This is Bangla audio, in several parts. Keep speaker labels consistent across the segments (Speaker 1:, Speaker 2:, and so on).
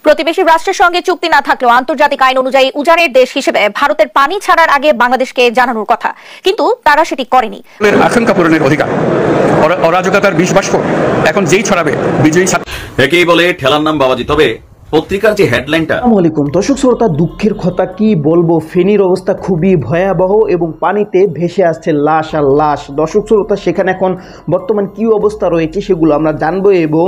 Speaker 1: প্রতিবেশী রাষ্ট্রের সঙ্গে চুক্তি না থাকলেও আন্তর্জাতিক আইন অনুযায়ী উজানের দেশ হিসেবে ভারতের পানি ছাড়ার আগে বাংলাদেশকে জানানোর কথা, কিন্তু তারা সেটি করেনি।
Speaker 2: আশঙ্কা পূরণের অধিকার, অরাজকতার বিষ বাষ্প এখন যেই ছড়াবে বিজয়ী।
Speaker 3: একেই বলে ঠেলার নাম বাবাজি। তবে পত্রিকার যে হেডলাইনটা,
Speaker 4: আসসালামু আলাইকুম দর্শক শ্রোতা, দুঃখের কথা কি বলবো, ফেনীর অবস্থা খুবই ভয়াবহ এবং পানিতে ভেসে আসছে লাশ আর লাশ। দর্শক শ্রোতা, সেখানে এখন বর্তমান কি অবস্থা রয়েছে সেগুলো আমরা জানবো এবং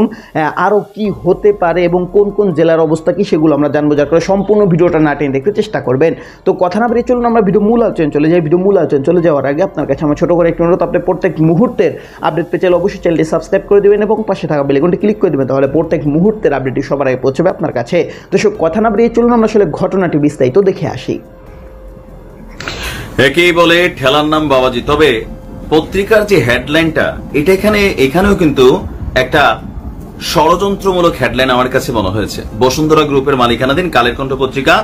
Speaker 4: আরও কি হতে পারে এবং কোন কোন জেলার অবস্থা কি সেগুলো আমরা জানবো, যার করে সম্পূর্ণ ভিডিওটা না টেনে দেখতে চেষ্টা করবেন। তো কথা না বেরিয়ে চলুন আমরা ভিডিও মূল আলোচনা চলে যাই। ভিডিও মূল আলোচনা চলে যাওয়ার আগে আপনার কাছে আমার ছোটো করে একটি অনুরোধ, আপনি প্রত্যেক মুহূর্তের আপডেট পেতে চাইলে অবশ্যই চ্যানেলটি সাবস্ক্রাইব করে দেবেন এবং পাশে থাকা বেল আইকনটি ক্লিক করে দেবেন, তাহলে প্রত্যেক মুহূর্তের আপডেটটি সবার আগে পৌঁছবে আপনার কাছে। তো কথা না বেরিয়ে চলুন আমরা আসলে ঘটনাটি বিস্তারিত দেখে আসি।
Speaker 3: একেই বলে ঠেলার নাম বাবাজি। তবে পত্রিকার যে হেডলাইনটা, এটা এখানেও কিন্তু একটা ষড়যন্ত্রমূলক হেডলাইন আমার কাছে মনে হয়েছে। বসুন্ধরা গ্রুপের মালিকানাধীন কালের কণ্ঠ পত্রিকা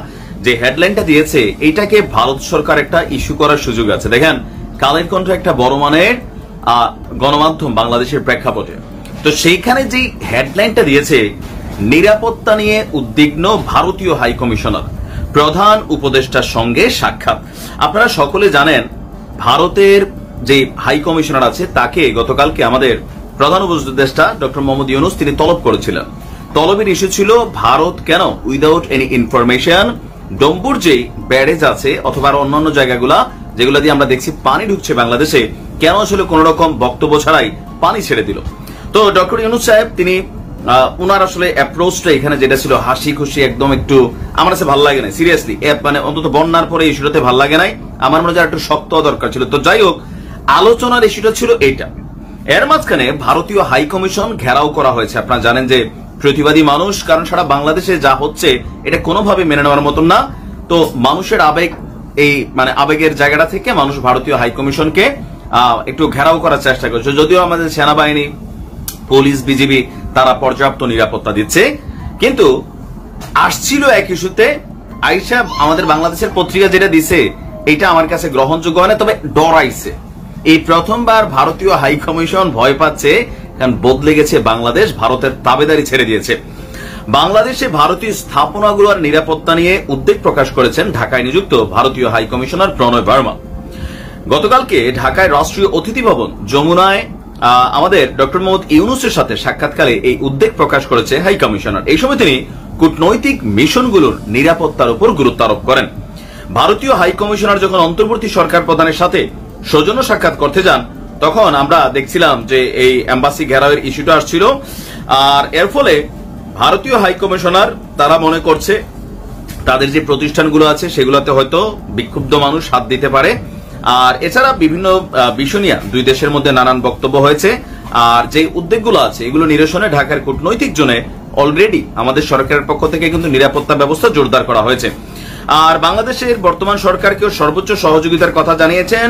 Speaker 3: যে হেডলাইনটা দিয়েছে, এটাকে ভারত সরকার একটা ইস্যু করার সুযোগ আছে। দেখেন, কালের কণ্ঠ একটা বড় মানের গণমাধ্যম বাংলাদেশের প্রেক্ষাপটে, তো সেইখানে যে হেডলাইনটা দিয়েছে, নিরাপত্তা নিয়ে উদ্বিগ্ন ভারতীয় হাই কমিশনার, প্রধান উপদেষ্টার সঙ্গে সাক্ষাৎ। আপনারা সকলে জানেন, ভারতের যে হাই কমিশনার আছে তাকে গতকালকে আমাদের প্রধান উপদেষ্টা ডক্টর মোহাম্মদ ইউনূস তিনি তলব করেছিলেন। তলবের ইস্যু ছিল ভারত কেন উইদাউট এনি ইনফরমেশন ডম্বুর যে ব্যারেজ আছে অথবা অন্যান্য জায়গাগুলা যেগুলো দিয়ে আমরা দেখছি পানি ঢুকছে বাংলাদেশে, কেন আসলে কোন রকম বক্তব্য ছাড়াই পানি ছেড়ে দিল। তো ডক্টর ইউনূস সাহেব তিনি উনার আসলে অ্যাপ্রোচটা এখানে যেটা ছিল হাসি খুশি, একদম একটু আমার কাছে ভালো লাগে নাই, সিরিয়াসলি মানে অন্তত বন্যার পরে ইস্যুটাতে ভালো লাগে নাই, আমার মনে হয় একটু শক্ত দরকার ছিল। তো যাই হোক, আলোচনার ইস্যুটা ছিল এইটা। এর মাঝখানে ভারতীয় হাই কমিশন ঘেরাও করা হয়েছে। আপনারা জানেন যে প্রতিবাদী মানুষ, কারণ সারা বাংলাদেশে যা হচ্ছে এটা কোনোভাবে মেনে নেওয়ার মতন না। তো মানুষের আবেগ, এই মানে আবেগের জায়গাটা থেকে মানুষ ভারতীয় হাই কমিশনকে একটু ঘেরাও করার চেষ্টা করছে। যদিও আমাদের সেনাবাহিনী, পুলিশ, বিজিবি তারা পর্যাপ্ত নিরাপত্তা দিচ্ছে, কিন্তু আসছিল এক ইস্যুতে আইসা আমাদের বাংলাদেশের পত্রিকা যেটা দিছে এটা আমার কাছে গ্রহণযোগ্য হয় না, তবে ডরাইছে। এই প্রথমবার ভারতীয় হাই কমিশন ভয় পাচ্ছে, কারণ বদলে গেছে বাংলাদেশ, ভারতের তাবেদারি ছেড়ে দিয়েছে। বাংলাদেশে ভারতীয় স্থাপনাগুলোর নিরাপত্তা নিয়ে উদ্বেগ প্রকাশ করেছেন ঢাকায় নিযুক্ত ভারতীয় হাই কমিশনার প্রণয় বর্মা। গতকালকে ঢাকায় রাষ্ট্রীয় অতিথি ভবন যমুনায় আমাদের ডক্টর মোহাম্মদ ইউনূসের সাথে সাক্ষাৎকারে এই উদ্বেগ প্রকাশ করেছে হাই কমিশনার। এই সময় তিনি কূটনৈতিক মিশনগুলোর নিরাপত্তার উপর গুরুত্ব আরোপ করেন। ভারতীয় হাই কমিশনার যখন অন্তর্বর্তী সরকার প্রধানের সাথে সৌজন্য সাক্ষাৎ করতে যান, তখন আমরা দেখছিলাম যে এই এম্বাসি ঘেরাওয়ের ইস্যুটা আসছিল। আর এর ফলে ভারতীয় হাই কমিশনার তারা মনে করছে তাদের যে প্রতিষ্ঠানগুলো আছে সেগুলোতে হয়তো বিক্ষুব্ধ মানুষ হাত দিতে পারে। আর এছাড়া বিভিন্ন বিষয় নিয়ে দুই দেশের মধ্যে নানান বক্তব্য হয়েছে। আর যে উদ্বেগগুলো আছে এগুলো নিরসনে ঢাকার কূটনৈতিক জোনে অলরেডি আমাদের সরকারের পক্ষ থেকে কিন্তু নিরাপত্তা ব্যবস্থা জোরদার করা হয়েছে। আর বাংলাদেশের বর্তমান সরকারকেও সর্বোচ্চ সহযোগিতার কথা জানিয়েছেন।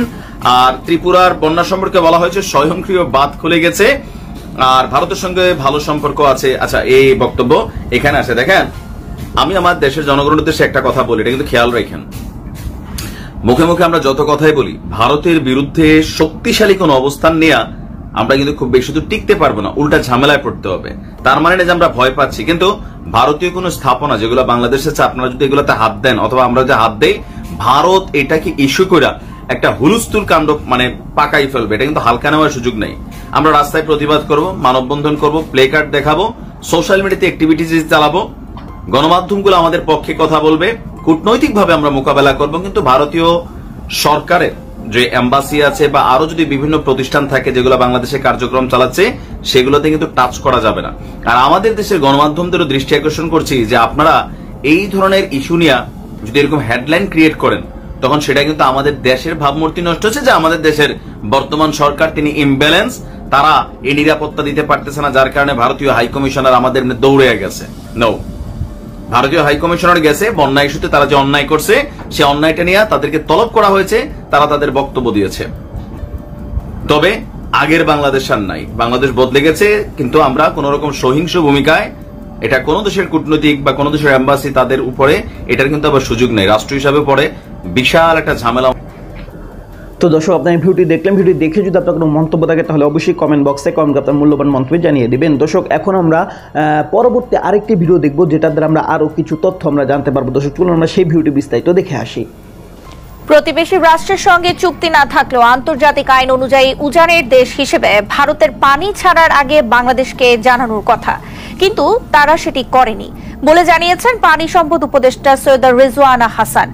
Speaker 3: আর ত্রিপুরার বন্যা সম্পর্কে বলা হয়েছে স্বয়ংক্রিয় বাঁধ খুলে গেছে, আর ভারতের সঙ্গে ভালো সম্পর্ক আছে। আচ্ছা, এই বক্তব্য এখানে আছে। দেখেন, আমি আমার দেশের জনগণের উদ্দেশ্যে একটা কথা বলি, এটা কিন্তু খেয়াল রাখেন। মুখে মুখে আমরা যত কথাই বলি, ভারতের বিরুদ্ধে শক্তিশালী কোন অবস্থান নেওয়া আমরা কিন্তু খুব বেশি দূর টিকতে পারবো না, উল্টা ঝামেলায় পড়তে হবে। তার মানে না যে আমরা ভয় পাচ্ছি, কিন্তু ভারতীয় কোন স্থাপনা যেগুলো বাংলাদেশে আছে, আপনারা যদি এগুলোতে হাত দেন অথবা আমরা যে হাত দেই, ভারত এটাকে ইস্যু করে একটা হুলস্থুল কাণ্ড মানে পাকাই ফেলবে। এটা কিন্তু হালকা নেওয়ার সুযোগ নেই। আমরা রাস্তায় প্রতিবাদ করব, মানববন্ধন করব, প্লে কার্ড দেখাবো, সোশ্যাল মিডিয়াতে অ্যাক্টিভিটিজ চালাবো, গণমাধ্যমগুলো আমাদের পক্ষে কথা বলবে, কূটনৈতিকভাবে আমরা মোকাবেলা করব। কিন্তু ভারতীয় সরকারের যে এম্বাসি আছে বা আরো যদি বিভিন্ন প্রতিষ্ঠান থাকে যেগুলো বাংলাদেশে কার্যক্রম চালাচ্ছে, সেগুলোতে কিন্তু টাচ করা যাবে না। আর আমাদের দেশের গণমাধ্যমদেরও দৃষ্টি আকর্ষণ করছি যে আপনারা এই ধরনের ইস্যু নিয়ে যদি এরকম হেডলাইন ক্রিয়েট করেন, তখন সেটা কিন্তু আমাদের দেশের ভাবমূর্তি নষ্ট হচ্ছে যে আমাদের দেশের বর্তমান সরকার তিনি ইমব্যালেন্স, তারা এই নিরাপত্তা দিতে পারতেছে না, যার কারণে ভারতীয় হাই কমিশনার আমাদের দৌড়ে গেছে। নো, ভারতীয় হাই কমিশনার গেছে বন্যা ইস্যুতে, তারা যে অন্যায় করছে সে অন্যায়টা নিয়ে তাদেরকে তলব করা হয়েছে, তারা তাদের বক্তব্য দিয়েছে। তবে আগের বাংলাদেশ আর নাই, বাংলাদেশ বদলে গেছে। কিন্তু আমরা কোন রকম সহিংস ভূমিকায়, এটা কোন দেশের কূটনৈতিক বা কোন দেশের এম্বাসি তাদের উপরে এটার কিন্তু আবার সুযোগ নেই। রাষ্ট্র হিসাবে পরে বিশাল একটা ঝামেলা।
Speaker 4: তো দর্শক আপনার ভিডিওটি দেখলেন, ভিডিও দেখে যদি আপনার কোনো মন্তব্য থাকে তাহলে অবশ্যই কমেন্ট বক্সে কমেন্ট আপনার মূল্যবান মন্তব্য জানিয়ে দিবেন। দর্শক এখন আমরা পরবর্তী আরেকটি ভিডিও দেখব, যেটার দ্বারা আমরা আরও কিছু তথ্য আমরা জানতে পারবো। দর্শক চলুন আমরা সেই ভিডিওটি বিস্তারিত দেখে আসি।
Speaker 1: প্রতিবেশী রাষ্ট্রের সঙ্গে চুক্তি না থাকলেও আন্তর্জাতিক আইন অনুযায়ী উজানের দেশ হিসেবে ভারতের পানি ছাড়ার আগে বাংলাদেশকে জানানোর কথা, কিন্তু তারা সেটি করেনি বলে জানিয়েছেন পানি সম্পদ উপদেষ্টা সৈয়দ রিজওয়ানা হাসান।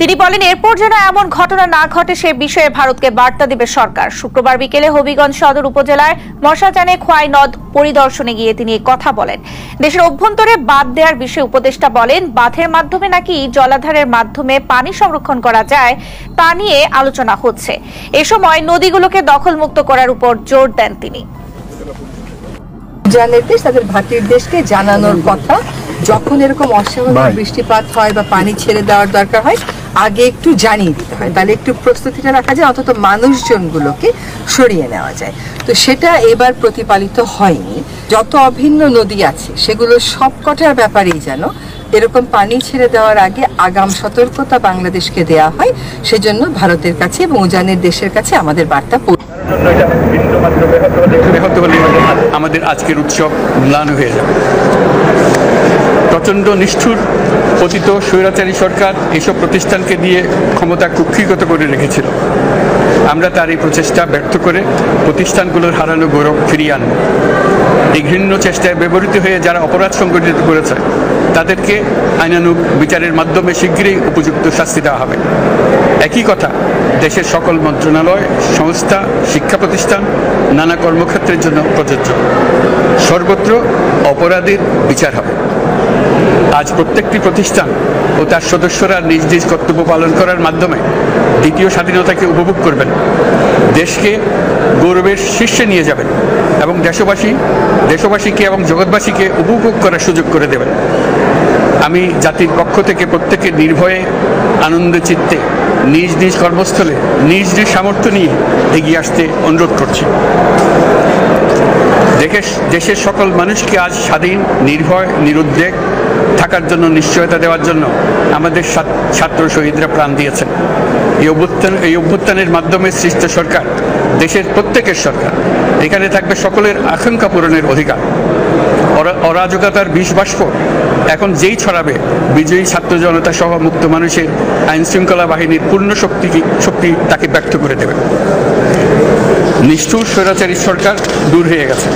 Speaker 1: তিনি বলেন, এরপর যেন এমন ঘটনা না ঘটে সে বিষয়ে ভারতকে বার্তা দেবে সরকার। শুক্রবার বিকেলে হবিগঞ্জ সদর উপজেলায় মশাজানে খোয়াই নদ পরিদর্শনে গিয়ে তিনি এই কথা বলেন। দেশের অভ্যন্তরে বাঁধ দেওয়ার বিষয়ে উপদেষ্টা বলেন, বাঁধের মাধ্যমে নাকি জলাধারের মাধ্যমে পানি সংরক্ষণ করা যায় তা নিয়ে আলোচনা হচ্ছে। এ সময় নদীগুলোকে দখলমুক্ত করার উপর জোর দেন তিনি।
Speaker 5: উজানের দেশ তাদের ভাটির দেশকে জানানোর কথা, যখন এরকম অস্বাভাবিক বৃষ্টিপাত হয় বা পানি ছেড়ে দেওয়ার দরকার হয় আগে একটু জানিয়ে দিতে হয়, তাহলে একটু প্রস্তুতিটা রাখা যায়, অন্তত মানুষজনগুলোকে সরিয়ে নেওয়া যায়। তো সেটা এবার প্রতিপালিত হয়নি। যত অভিন্ন নদী আছে সেগুলো সবকটার ব্যাপারেই যেন এরকম পানি ছেড়ে দেওয়ার আগে আগাম সতর্কতা বাংলাদেশকে দেওয়া হয়, সেজন্য ভারতের কাছে এবং উজানের দেশের কাছে আমাদের বার্তা
Speaker 2: আমাদের আজকের উৎসব ম্লান হয়ে যাবে। প্রচণ্ড নিষ্ঠুর পতিত স্বৈরাচারী সরকার এসব প্রতিষ্ঠানকে দিয়ে ক্ষমতা কুক্ষিগত করে রেখেছিল। আমরা তার এই প্রচেষ্টা ব্যর্থ করে প্রতিষ্ঠানগুলোর হারানো গৌরব ফিরিয়ে আনব। এই ঘৃণ্য চেষ্টায় ব্যবহৃত হয়ে যারা অপরাধ সংগঠিত করেছে তাদেরকে আইনানুগ বিচারের মাধ্যমে শীঘ্রই উপযুক্ত শাস্তি দেওয়া হবে। একই কথা দেশের সকল মন্ত্রণালয়, সংস্থা, শিক্ষা প্রতিষ্ঠান, নানা কর্মক্ষেত্রের জন্য প্রযোজ্য। সর্বত্র অপরাধীর বিচার হবে। আজ প্রত্যেকটি প্রতিষ্ঠান ও তার সদস্যরা নিজ নিজ কর্তব্য পালন করার মাধ্যমে দ্বিতীয় স্বাধীনতাকে উপভোগ করবেন, দেশকে গৌরবের শীর্ষে নিয়ে যাবেন এবং দেশবাসীকে এবং জগৎবাসীকে উপভোগ করার সুযোগ করে দেবেন। আমি জাতির পক্ষ থেকে প্রত্যেকে নির্ভয়ে আনন্দ চিত্তে নিজ নিজ কর্মস্থলে নিজ নিজ সামর্থ্য নিয়ে এগিয়ে আসতে অনুরোধ করছি। দেশের সকল মানুষকে আজ স্বাধীন, নির্ভয়, নিরুদ্বেগ থাকার জন্য নিশ্চয়তা দেওয়ার জন্য আমাদের ছাত্র শহীদরা প্রাণ দিয়েছেন। এই অভ্যুত্থানের মাধ্যমে সৃষ্ট সরকার দেশের প্রত্যেকের সরকার। এখানে থাকবে সকলের আকাঙ্ক্ষা পূরণের অধিকার। অরাজকতার বিষ বাষ্প এখন যেই ছড়াবে বিজয়ী ছাত্র জনতা সহ মুক্ত মানুষের আইন শৃঙ্খলা বাহিনীর পূর্ণ শক্তি তাকে ব্যর্থ করে দেবে। নিষ্ঠুর স্বৈরাচারী সরকার দূর হয়ে গেছে।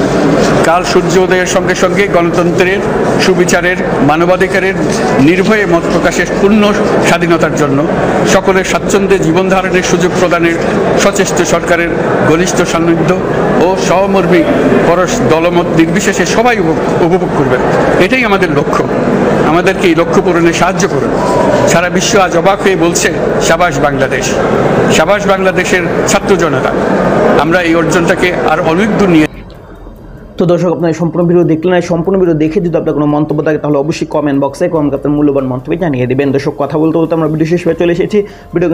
Speaker 2: কাল সূর্য উদয়ের সঙ্গে সঙ্গে গণতন্ত্রের, সুবিচারের, মানবাধিকারের, নির্ভয়ে মত প্রকাশের পূর্ণ স্বাধীনতার জন্য সকলের স্বাচ্ছন্দ্যে জীবন ধারণের সুযোগ প্রদানের সচেষ্ট সরকারের ঘনিষ্ঠ সান্নিধ্য ও সহমর্মী পরশ দলমত নির্বিশেষে সবাই উপভোগ করবেন। এটাই আমাদের লক্ষ্য। আমাদেরকে এই লক্ষ্য পূরণে সাহায্য করুন। সারা বিশ্ব আজ অবাক হয়ে বলছে, সাবাস বাংলাদেশ, সাবাস বাংলাদেশের ছাত্র জনতা। আমরা এই অর্জনটাকে আর অনেক দূর নিয়ে।
Speaker 4: তো দর্শক আপনার সম্পূর্ণ ভিডিও দেখলেন, সম্পূর্ণ ভিডিও দেখে যদি আপনার কোনো মন্তব্য থাকে তাহলে অবশ্যই কমেন্ট বক্সে আপনার মূল্যবান মন্তব্য জানিয়ে দেবেন। দর্শক কথা বলতে বলতে আমরা ভিডিও শেষ হয়ে চলে এসেছি। ভিডিও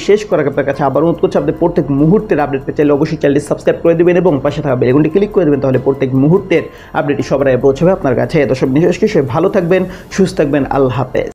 Speaker 4: শেষ করার আপনার কাছে আবার অনুরোধ করছি, আপনি প্রত্যেক মুহূর্তের আপডেট পেতে চাইলে অবশ্যই চ্যানেলটি সাবস্ক্রাইব করে দেবেন এবং পাশে থাকা বেল আইকনটি ক্লিক করে দেবেন, তাহলে প্রত্যেক মুহূর্তের আপডেটটি সবার আগে পৌঁছাবে আপনার কাছে। দর্শক বিশেষ কিছু ভালো থাকবেন, সুস্থ থাকবেন। আল্লাহ হাফেজ।